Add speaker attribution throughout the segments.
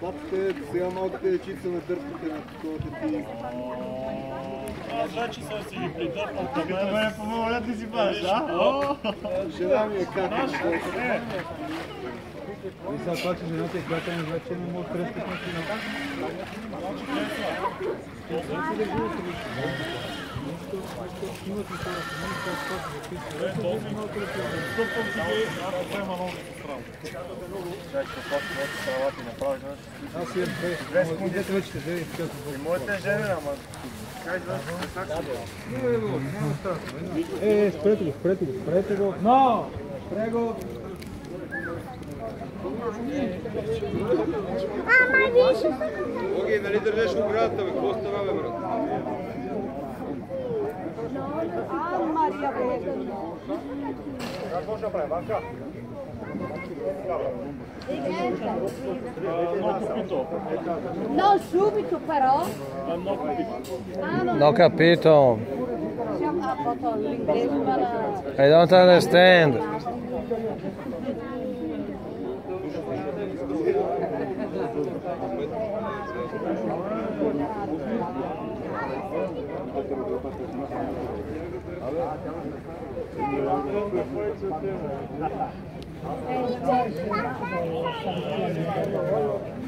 Speaker 1: Папите, сега малките дечица на дърпите на такова ти.
Speaker 2: Аз вече съм си ги придърпал към мен.
Speaker 3: Като ме помоля ти си паш, а?
Speaker 1: Жена ми е как е.
Speaker 4: И сега това, че жената е която не вече не може прескат на кино. Имат ли хора,
Speaker 2: Стъпвам си ги, аз взема много странно.
Speaker 3: Чакай, после моите салати направиш, знаеш?
Speaker 4: аз имам две секунди. Дете вече те взе и така.
Speaker 3: И моите жени, ама...
Speaker 4: Спрете го. Но! Спре го.
Speaker 1: Оги, нали държеш оградата, бе? Какво става, бе, брат?
Speaker 5: Мария, бе.
Speaker 3: Какво ще направим, Ванка?
Speaker 5: No, subito però.
Speaker 6: Non ho capito.
Speaker 5: Siamo a foto l'inglese ma la...
Speaker 6: I don't understand.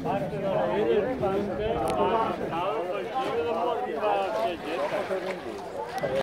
Speaker 2: Parte